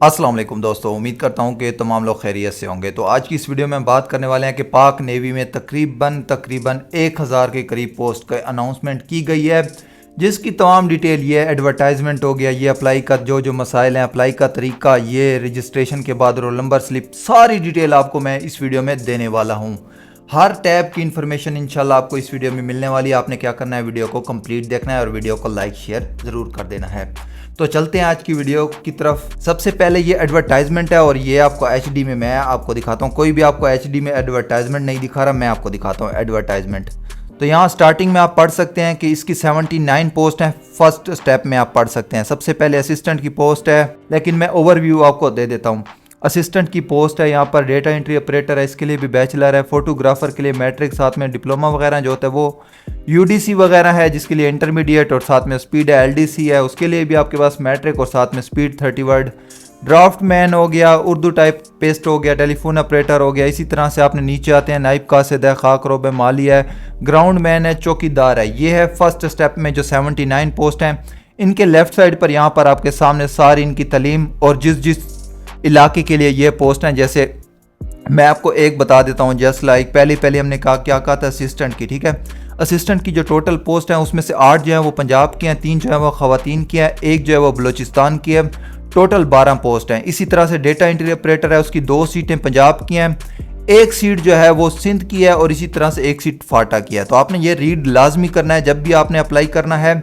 अस्सलाम वालेकुम दोस्तों, उम्मीद करता हूँ कि तमाम लोग खैरियत से होंगे। तो आज की इस वीडियो में बात करने वाले हैं कि पाक नेवी में तकरीबन 1000 के करीब पोस्ट का अनाउंसमेंट की गई है, जिसकी तमाम डिटेल ये एडवर्टाइजमेंट हो गया, ये अप्लाई का जो मसाइल हैं, अप्लाई का तरीका, ये रजिस्ट्रेशन के बाद रोल नंबर स्लिप, सारी डिटेल आपको मैं इस वीडियो में देने वाला हूँ। हर टैब की इन्फॉर्मेशन इंशाल्लाह आपको इस वीडियो में मिलने वाली है। आपने क्या करना है, वीडियो को कंप्लीट देखना है और वीडियो को लाइक शेयर ज़रूर कर देना है। तो चलते हैं आज की वीडियो की तरफ। सबसे पहले ये एडवर्टाइजमेंट है और ये आपको एचडी में मैं आपको दिखाता हूँ। कोई भी आपको एचडी में एडवर्टाइजमेंट नहीं दिखा रहा, मैं आपको दिखाता हूँ एडवर्टाइजमेंट। तो यहाँ स्टार्टिंग में आप पढ़ सकते हैं कि इसकी 79 पोस्ट हैं। फर्स्ट स्टेप में आप पढ़ सकते हैं। सबसे पहले असिस्टेंट की पोस्ट है, लेकिन मैं ओवरव्यू आपको दे देता हूँ। असिस्टेंट की पोस्ट है, यहाँ पर डेटा एंट्री ऑपरेटर है, इसके लिए भी बैचलर है। फोटोग्राफर के लिए मैट्रिक, साथ में डिप्लोमा वगैरह जो होता है वो, यूडीसी वगैरह है जिसके लिए इंटरमीडिएट और साथ में स्पीड है, एलडीसी है उसके लिए भी आपके पास मैट्रिक और साथ में स्पीड 30 वर्ड। ड्राफ्ट मैन हो गया, उर्दू टाइप पेस्ट हो गया, टेलीफोन ऑपरेटर हो गया। इसी तरह से आपने नीचे आते हैं, नाइब कासिद है, खाकरोब है, माली है, ग्राउंड मैन है, चौकीदार है। ये है फर्स्ट स्टेप में जो 79 पोस्ट हैं। इनके लेफ्ट साइड पर यहाँ पर आपके सामने सारी इनकी तालीम और जिस इलाके के लिए ये पोस्ट हैं, जैसे मैं आपको एक बता देता हूँ। जस्ट लाइक पहले हमने क्या कहा था असिस्टेंट की, ठीक है। असिस्टेंट की जो टोटल पोस्ट है उसमें से 8 जो है वो पंजाब की हैं, 3 जो है वो ख़वातीन की है, 1 जो है वो बलूचिस्तान की है। टोटल 12 पोस्ट हैं। इसी तरह से डेटा एंट्री ऑपरेटर है, उसकी 2 सीटें पंजाब की हैं, 1 सीट जो है वो सिंध की है और इसी तरह से 1 सीट फाटा की है। तो आपने ये रीड लाजमी करना है जब भी आपने अप्लाई करना है।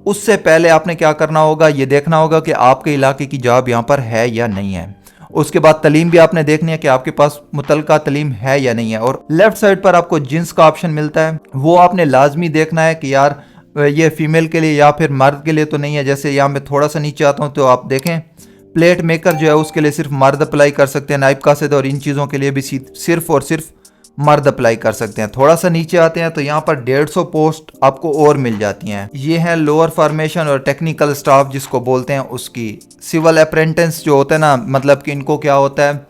उससे पहले आपने क्या करना होगा, ये देखना होगा कि आपके इलाके की जॉब यहाँ पर है या नहीं है। उसके बाद तलीम भी आपने देखनी है कि आपके पास मुतलका तलीम है या नहीं है। और लेफ्ट साइड पर आपको जिन्स का ऑप्शन मिलता है, वो आपने लाजमी देखना है कि यार ये फीमेल के लिए या फिर मर्द के लिए तो नहीं है। जैसे यहाँ मैं थोड़ा सा नीचे आता हूँ तो आप देखें, प्लेट मेकर जो है उसके लिए सिर्फ मर्द अप्लाई कर सकते हैं, नाइब कासिद और इन चीज़ों के लिए भी सिर्फ और सिर्फ मर्द अप्लाई कर सकते हैं। थोड़ा सा नीचे आते हैं तो यहाँ पर 150 पोस्ट आपको और मिल जाती हैं। ये है लोअर फॉर्मेशन और टेक्निकल स्टाफ जिसको बोलते हैं उसकी। सिविल अप्रेंटिस जो होता है ना, मतलब कि इनको क्या होता है,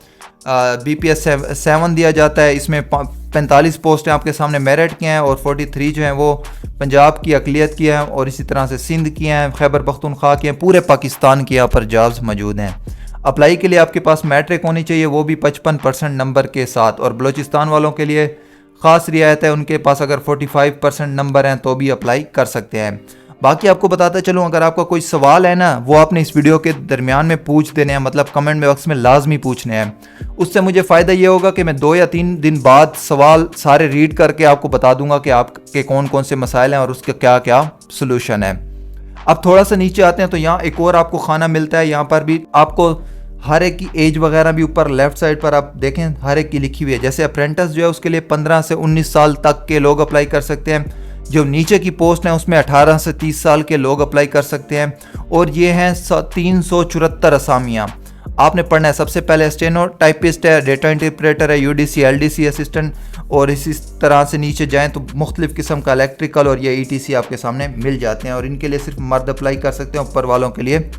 BPS 7 दिया जाता है। इसमें 45 पोस्टें आपके सामने मेरिट की हैं और 43 जो हैं वो पंजाब की अकलियत की हैं और इसी तरह से सिंध की हैं, खैबर पख्तूनख्वा की हैं। पूरे पाकिस्तान की यहाँ पर जॉब्स मौजूद हैं। अप्लाई के लिए आपके पास मैट्रिक होनी चाहिए, वो भी 55% नंबर के साथ। और बलूचिस्तान वालों के लिए ख़ास रियायत है, उनके पास अगर 45% नंबर हैं तो भी अप्लाई कर सकते हैं। बाकी आपको बताता चलूँ, अगर आपका कोई सवाल है ना, वो आपने इस वीडियो के दरमियान में पूछ देने हैं, मतलब कमेंट बॉक्स में लाजमी पूछने हैं। उससे मुझे फ़ायदा ये होगा कि मैं 2 या 3 दिन बाद सवाल सारे रीड करके आपको बता दूंगा कि आपके कौन कौन से मसाइल हैं और उसका क्या क्या सोल्यूशन है। अब थोड़ा सा नीचे आते हैं तो यहाँ एक और आपको खाना मिलता है। यहाँ पर भी आपको हर एक की एज वगैरह भी ऊपर लेफ्ट साइड पर आप देखें हर एक की लिखी हुई है। जैसे अप्रेंटिस जो है उसके लिए 15 से 19 साल तक के लोग अप्लाई कर सकते हैं। जो नीचे की पोस्ट है उसमें 18 से 30 साल के लोग अप्लाई कर सकते हैं। और ये हैं 374 असामियाँ आपने पढ़ना है। सबसे पहले स्टेनो टाइपिस्ट है, डेटा इंटरप्रेटर है, यूडीसी एलडीसी असिस्टेंट, और इसी तरह से नीचे जाएं तो मुख्तलिफ किस्म का इलेक्ट्रिकल और ये ईटीसी आपके सामने मिल जाते हैं। और इनके लिए सिर्फ मर्द अप्लाई कर सकते हैं, ऊपर वालों के लिए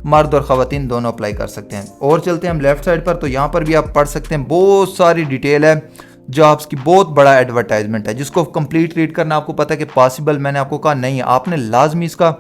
मर्द और ख़वातीन दोनों अप्लाई कर सकते हैं। और चलते हैं हम लेफ्ट साइड पर, तो यहाँ पर भी आप पढ़ सकते हैं, बहुत सारी डिटेल है जॉब्स की, बहुत बड़ा एडवर्टाइजमेंट है जिसको कंप्लीट रीड करना आपको पता है कि पॉसिबल मैंने आपको कहा नहीं है, आपने लाजमी इसका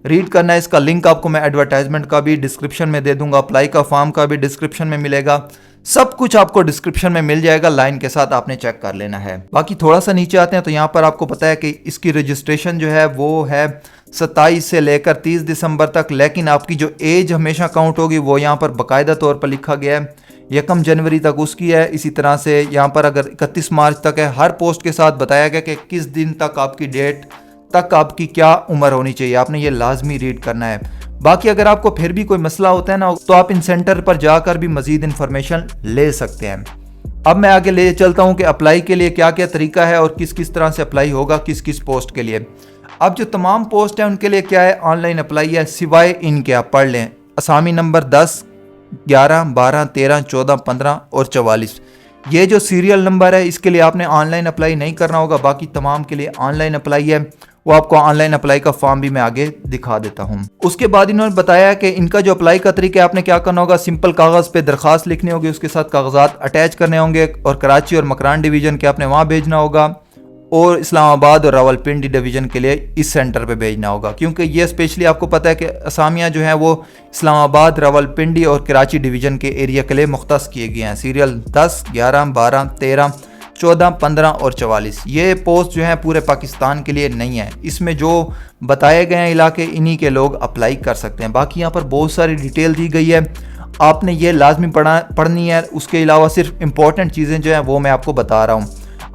रीड करना है। इसका लिंक आपको मैं एडवर्टाइजमेंट का भी डिस्क्रिप्शन में दे दूंगा, अप्लाई का फॉर्म का भी डिस्क्रिप्शन में मिलेगा, सब कुछ आपको डिस्क्रिप्शन में मिल जाएगा, लाइन के साथ आपने चेक कर लेना है। बाकी थोड़ा सा नीचे आते हैं तो यहाँ पर आपको पता है कि इसकी रजिस्ट्रेशन जो है वो है 27 से लेकर 30 दिसंबर तक, लेकिन आपकी जो एज हमेशा काउंट होगी वो यहाँ पर बाकायदा तौर पर लिखा गया है, 1 जनवरी तक उसकी है। इसी तरह से यहाँ पर अगर 31 मार्च तक है, हर पोस्ट के साथ बताया गया कि किस दिन तक आपकी डेट तक आपकी क्या उम्र होनी चाहिए, आपने ये लाजमी रीड करना है। बाकी अगर आपको फिर भी कोई मसला होता है ना, तो आप इन सेंटर पर जाकर भी मजीद इन्फॉर्मेशन ले सकते हैं। अब मैं आगे ले चलता हूँ कि अप्लाई के लिए क्या क्या तरीका है और किस किस तरह से अप्लाई होगा किस किस पोस्ट के लिए। अब जो तमाम पोस्ट हैं उनके लिए क्या है, ऑनलाइन अप्लाई है, सिवाय इनके आप पढ़ लें असामी नंबर 10, 11, 12, 13, 14, 15 और 44। ये जो सीरियल नंबर है इसके लिए आपने ऑनलाइन अप्लाई नहीं करना होगा, बाकी तमाम के लिए ऑनलाइन अप्लाई है। वो आपको ऑनलाइन अप्लाई का फॉर्म भी मैं आगे दिखा देता हूँ। उसके बाद इन्होंने बताया कि इनका जो अप्लाई का तरीका है, आपने क्या करना होगा, सिंपल कागज़ पे दरख्वास्त लिखनी होगी, उसके साथ कागजात अटैच करने होंगे और कराची और मकरान डिवीज़न के आपने वहाँ भेजना होगा। और इस्लामाबाद और रावलपिंडी डिवीज़न के लिए इस सेंटर पे भेजना होगा, क्योंकि ये स्पेशली आपको पता है कि असामियाँ जो हैं वो इस्लामाबाद, रावलपिंडी और कराची डिवीज़न के एरिया के लिए मुख्तस किए गए हैं। सीरियल 10, 11, 12, 13, 14, 15 और 44 ये पोस्ट जो हैं पूरे पाकिस्तान के लिए नहीं है। इसमें जो बताए गए हैं इलाके, इन्हीं के लोग अप्लाई कर सकते हैं। बाकी यहाँ पर बहुत सारी डिटेल दी गई है, आपने ये लाजमी पढ़नी है। उसके अलावा सिर्फ इंपॉर्टेंट चीज़ें जो हैं वो मैं आपको बता रहा हूँ।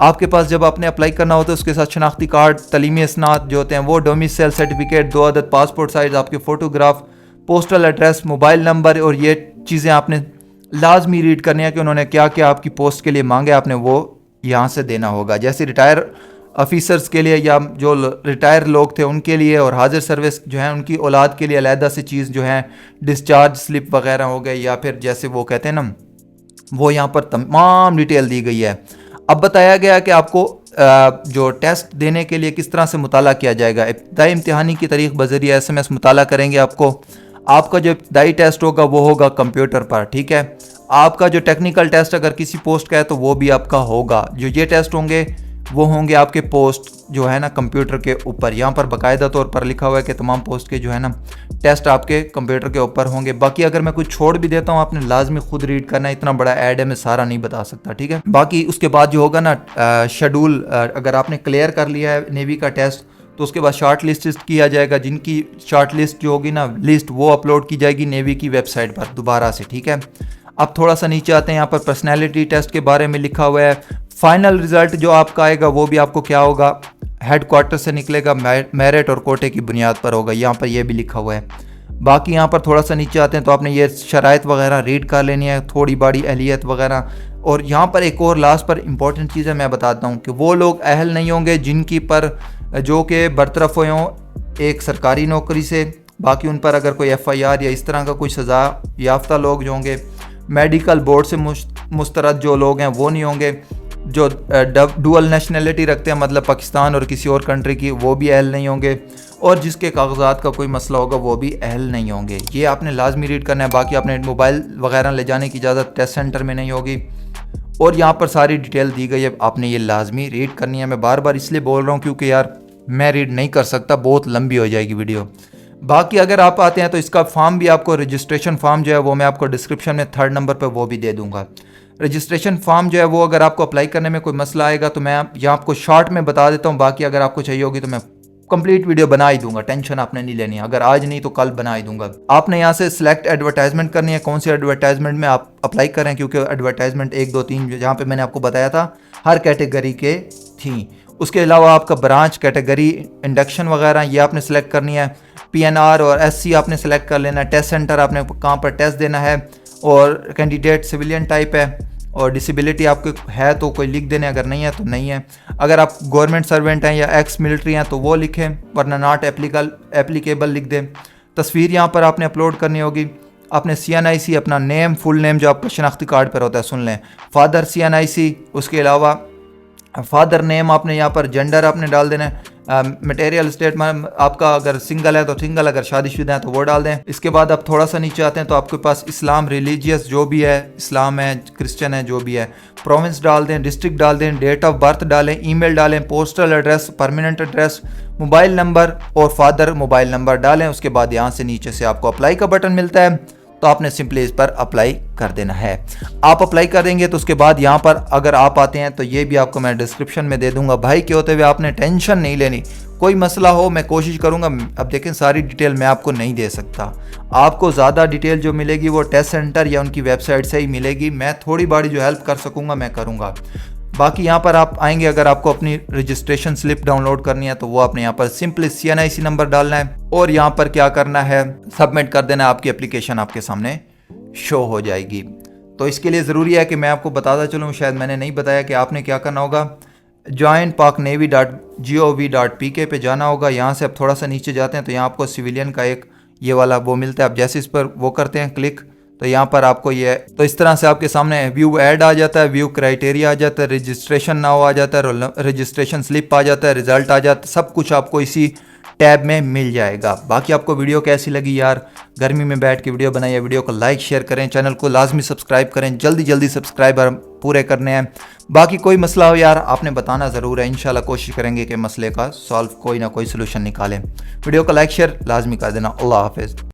आपके पास जब आपने अप्लाई करना होता है उसके साथ शनाख्ती कार्ड, तलीमी इसनाद जो होते हैं वो, डोमिसाइल सर्टिफिकेट, 2 अदद पासपोर्ट साइज आपके photograph, postal address, mobile number, और ये चीज़ें आपने लाजमी रीड करनी है कि उन्होंने क्या क्या आपकी पोस्ट के लिए मांगे, आपने वो यहाँ से देना होगा। जैसे रिटायर ऑफिसर्स के लिए या जो रिटायर लोग थे उनके लिए, और हाजिर सर्विस जो है उनकी औलाद के लिए अलहदा से चीज़ जो है डिस्चार्ज स्लिप वगैरह हो गए, या फिर जैसे वो कहते हैं ना, वो यहाँ पर तमाम डिटेल दी गई है। अब बताया गया कि आपको जो टेस्ट देने के लिए किस तरह से मुताला किया जाएगा। इब्तदाई इम्तिहानी की तारीख बज़रिया SMS मुताला करेंगे आपका जो इब्तदाई टेस्ट होगा वो होगा कंप्यूटर पर, ठीक है। आपका जो टेक्निकल टेस्ट अगर किसी पोस्ट का है तो वो भी आपका होगा। जो ये टेस्ट होंगे वो होंगे आपके पोस्ट जो है ना कंप्यूटर के ऊपर। यहाँ पर बाकायदा तौर पर लिखा हुआ है कि तमाम पोस्ट के जो है ना टेस्ट आपके कंप्यूटर के ऊपर होंगे। बाकी अगर मैं कुछ छोड़ भी देता हूँ आपने लाजमी खुद रीड करना है, इतना बड़ा ऐड है मैं सारा नहीं बता सकता, ठीक है। बाकी उसके बाद जो होगा ना शेड्यूल, अगर आपने क्लियर कर लिया है नेवी का टेस्ट तो उसके बाद शॉर्ट लिस्ट किया जाएगा। जिनकी शॉर्ट लिस्ट जो होगी ना लिस्ट वो अपलोड की जाएगी नेवी की वेबसाइट पर दोबारा से, ठीक है। अब थोड़ा सा नीचे आते हैं, यहाँ पर पर्सनैलिटी टेस्ट के बारे में लिखा हुआ है। फाइनल रिजल्ट जो आपका आएगा वो भी आपको क्या होगा, हेड क्वार्टर से निकलेगा, मेरिट और कोटे की बुनियाद पर होगा। यहाँ पर ये भी लिखा हुआ है। बाकी यहाँ पर थोड़ा सा नीचे आते हैं तो आपने ये शराइत वगैरह रीड कर लेनी है, थोड़ी बड़ी अहलियत वगैरह। और यहाँ पर एक और लास्ट पर इंपॉर्टेंट चीज़ है मैं बताता हूँ कि वो लोग अहल नहीं होंगे जिनकी पर जो कि बरतरफ हुए हों एक सरकारी नौकरी से। बाकी उन पर अगर कोई FIR या इस तरह का कोई सज़ा याफ्ता लोग जो होंगे, मेडिकल बोर्ड से मुस्तरद जो लोग हैं वो नहीं होंगे, जो डुअल नेशनलिटी रखते हैं मतलब पाकिस्तान और किसी और कंट्री की, वो भी अहल नहीं होंगे, और जिसके कागजात का कोई मसला होगा वो भी अहल नहीं होंगे। ये आपने लाजमी रीड करना है। बाकी आपने मोबाइल वगैरह ले जाने की इजाज़त टेस्ट सेंटर में नहीं होगी, और यहाँ पर सारी डिटेल दी गई है, आपने ये लाजमी रीड करनी है। मैं बार बार इसलिए बोल रहा हूँ क्योंकि यार मैं रीड नहीं कर सकता, बहुत लंबी हो जाएगी वीडियो। बाकी अगर आप आते हैं तो इसका फॉर्म भी आपको, रजिस्ट्रेशन फॉर्म जो है वो मैं आपको डिस्क्रिप्शन में 3rd नंबर पर वो भी दे दूंगा। रजिस्ट्रेशन फॉर्म जो है वो अगर आपको अप्लाई करने में कोई मसला आएगा तो मैं यहाँ आपको शॉर्ट में बता देता हूँ। बाकी अगर आपको चाहिए होगी तो मैं कंप्लीट वीडियो बना ही दूंगा, टेंशन आपने नहीं लेनी है। अगर आज नहीं तो कल बना ही दूंगा। आपने यहाँ से सिलेक्ट एडवर्टाइजमेंट करनी है, कौन सी एडवर्टाइजमेंट में आप अप्लाई करें, क्योंकि एडवर्टाइजमेंट 1, 2, 3 जहाँ पे मैंने आपको बताया था हर कैटेगरी के थी। उसके अलावा आपका ब्रांच, कैटेगरी, इंडक्शन वगैरह ये आपने सेलेक्ट करनी है। PNR और SC आपने सेलेक्ट कर लेना है। टेस्ट सेंटर आपने कहाँ पर टेस्ट देना है, और कैंडिडेट सिविलियन टाइप है, और डिसेबिलिटी आपको है तो कोई लिख देने, अगर नहीं है तो नहीं है। अगर आप गवर्नमेंट सर्वेंट हैं या एक्स मिलिट्री हैं तो वो लिखें, वरना नॉट एप्लीकेबल लिख दें। तस्वीर यहाँ पर आपने अपलोड करनी होगी। आपने CNIC अपना नेम, फुल नेम जो आपका शनाख्ती कार्ड पर होता है सुन लें, फादर CNIC, उसके अलावा फादर नेम आपने यहाँ पर, जेंडर आपने डाल देना है, मटेरियल स्टेटमेंट आपका अगर सिंगल है तो सिंगल, अगर शादीशुदा है तो वो डाल दें। इसके बाद आप थोड़ा सा नीचे आते हैं तो आपके पास इस्लाम रिलीजियस जो भी है, इस्लाम है, क्रिश्चियन है, जो भी है, प्रोविंस डाल दें, डिस्ट्रिक्ट डाल दें, डेट ऑफ बर्थ डालें, ईमेल डालें, postal address, permanent address, mobile number और फादर मोबाइल नंबर डालें। उसके बाद यहाँ से नीचे से आपको अप्लाई का बटन मिलता है तो आपने सिंपली इस पर अप्लाई कर देना है। आप अप्लाई कर देंगे तो उसके बाद यहाँ पर अगर आप आते हैं तो ये भी आपको मैं डिस्क्रिप्शन में दे दूंगा। भाई के होते हुए आपने टेंशन नहीं लेनी, कोई मसला हो मैं कोशिश करूँगा। अब देखें सारी डिटेल मैं आपको नहीं दे सकता, आपको ज़्यादा डिटेल जो मिलेगी वो टेस्ट सेंटर या उनकी वेबसाइट से ही मिलेगी। मैं थोड़ी बड़ी जो हेल्प कर सकूँगा मैं करूँगा। बाकी यहाँ पर आप आएंगे, अगर आपको अपनी रजिस्ट्रेशन स्लिप डाउनलोड करनी है तो वो आपने यहाँ पर सिंपली CNIC नंबर डालना है और यहाँ पर क्या करना है, सबमिट कर देना, आपकी एप्लीकेशन आपके सामने शो हो जाएगी। तो इसके लिए ज़रूरी है कि मैं आपको बताता चलूँ, शायद मैंने नहीं बताया कि आपने क्या करना होगा। joinpaknavy.gov.pk पे जाना होगा। यहाँ से आप थोड़ा सा नीचे जाते हैं तो यहाँ आपको सिविलियन का एक ये वाला वो मिलता है। आप जैसे इस पर वो करते हैं क्लिक तो यहाँ पर आपको ये, तो इस तरह से आपके सामने व्यू ऐड आ जाता है, व्यू क्राइटेरिया आ जाता है, रजिस्ट्रेशन नाउ आ जाता है, रजिस्ट्रेशन स्लिप आ जाता है, रिजल्ट आ जाता है, सब कुछ आपको इसी टैब में मिल जाएगा। बाकी आपको वीडियो कैसी लगी यार, गर्मी में बैठ के वीडियो बनाई है, वीडियो को लाइक शेयर करें, चैनल को लाजमी सब्सक्राइब करें, जल्दी जल्दी सब्सक्राइबर पूरे करने हैं। बाकी कोई मसला हो यार आपने बताना ज़रूर है, इंशाल्लाह कोशिश करेंगे कि मसले का सॉल्व कोई ना कोई सलूशन निकालें। वीडियो को लाइक शेयर लाजमी कर देना। अल्लाह हाफिज़।